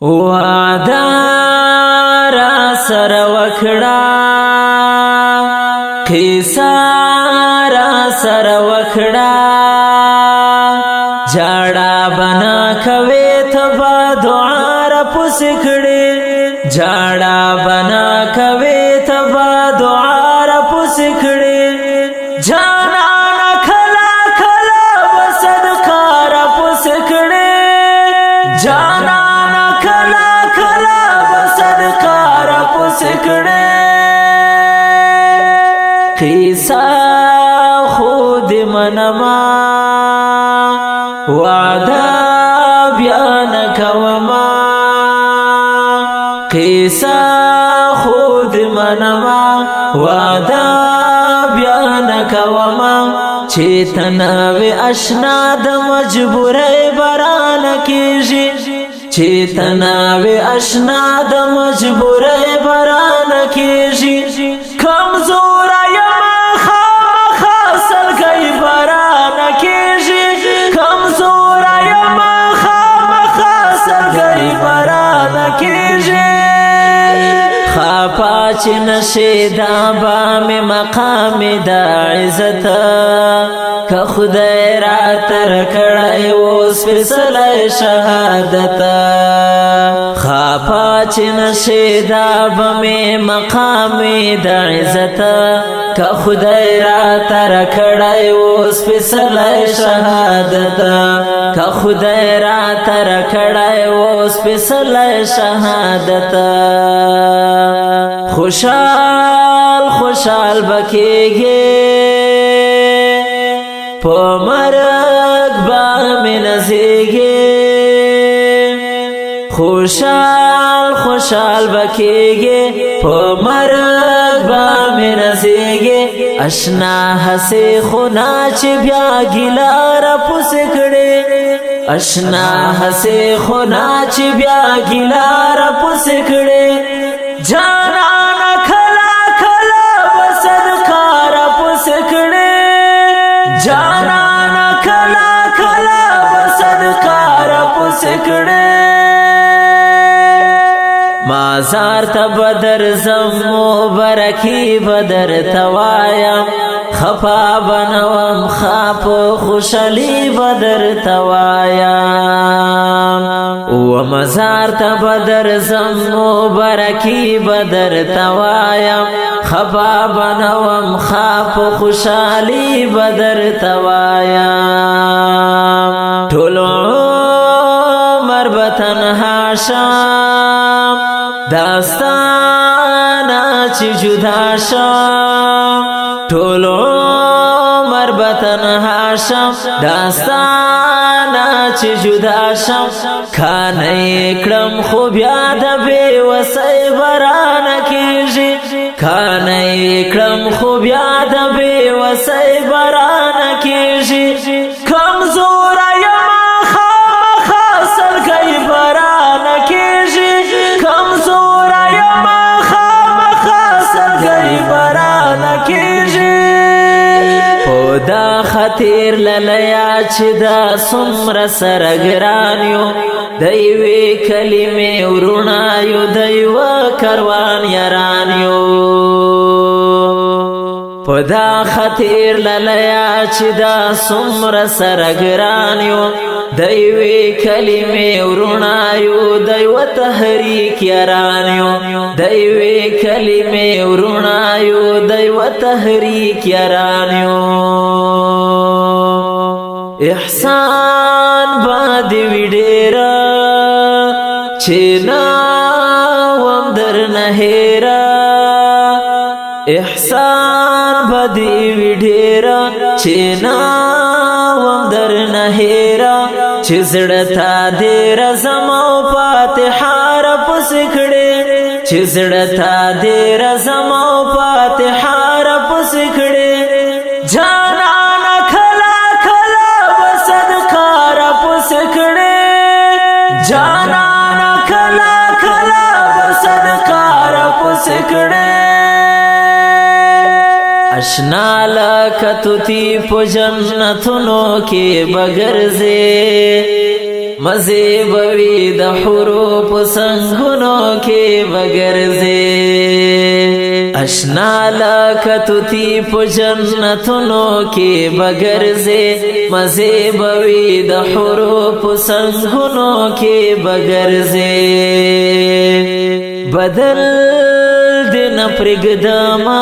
وعده را سره وکړه قصه را سره وکړه جاړه بنا کوي ته به دعا را پسې کړې جاړه بنا کوي ته به دعا را پسې کړې جانانه کله کله به صدقه را پسې کړې جانانه کله کله به صدقه را پسې کړې قصه خود منما وعده بیان کوما قصه خود منما وعده بیان کوما چیتناوی اشنا د مجبوری بران کیږي چیتناوی اشنا د مجبوری بران کیږي کمزور یم خامخا سلګی بران کیږي کمزور یم خامخا سلګی بران کیږي خاپا چې نشي دا با می مقام دا عزت که خدای را تر کړای اوس فیصله شهادت خاپا چې نشي دا با می مقام دا عزت که خدای را تر کړای اوس فیصله شهادت که خدای را تر کړای اوس فیصله شهادت خوشحال خوشحال بکیږي په مرګ به مې نازېږي خوشحال خوشحال بکیږي په مرګ به مې نازېږي اشنا هسې خونه چې بیا ګیله راپسې کړې اشنا هسې خونه چې بیا ګیله راپسې کړې جانانه کله کله به صدقه راپسې کړې جانانه کله کله به صدقه راپسې کړې مازار ته بدر زم مبارکي بدر توایم خفا بنوم خاپ خوشحالی بدر توایم و مزار ته بدر زم مبارکي بدر توایم خفا بنوم خاپ خوشحالی بدر توایم ټول عمر به تنها شم داستانا چې جدا شم ټول عمر به تنها شم داستانا چې جدا شم کانې کړم خو بیا د بې وسۍ بران کیږي کانې کړم خو بیا د بې وسۍ بران کیږي کمزور یم خامخا سلګی بران کیږي کمزور یم خامخا سلګی بران کیږي په دا خطیر للیا چې دا څومره سره ګران یو د یوې کلمې ورونه یو د یوه کاروان یاران یو په دا خطیر للیا چې دا څومره سره ګران یو د یوې کلمې ورونه یو د یوه تحریک یاران یو د یوې کلمې ورونه یو د یوه تحریک یاران یو احسان با دی ډیره چې ناوم درنه هیره احسان با دی ډیره چې ناوم درنه هیره چې زړه ته دې رزم او فاتحه راپسې کړې چې زړه ته دې رزم او فاتحه راپسې کړې جانانه کله کله به صدقه راپسې کړې جانانه کله کله به صدقه راپسې کړې اشنا لکه توتی په جنتونو کې بګرځې مزه بوي د حروف سنگونو کې بغرزه اشنا لکتوتی په جنتونو کې بغرزه مزه بوي د حروف سنگونو کې بغرزه بدل دین پرګدما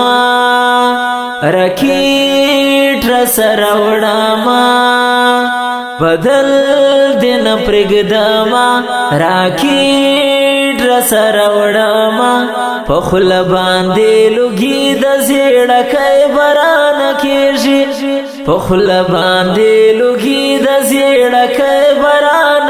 رکیټ رسراوړما بدل دین پرګدما راکیټ رسراوړما په خل باندې لګي د زیړه کای بران کېږي په خل باندې لګي د زیړه کای بران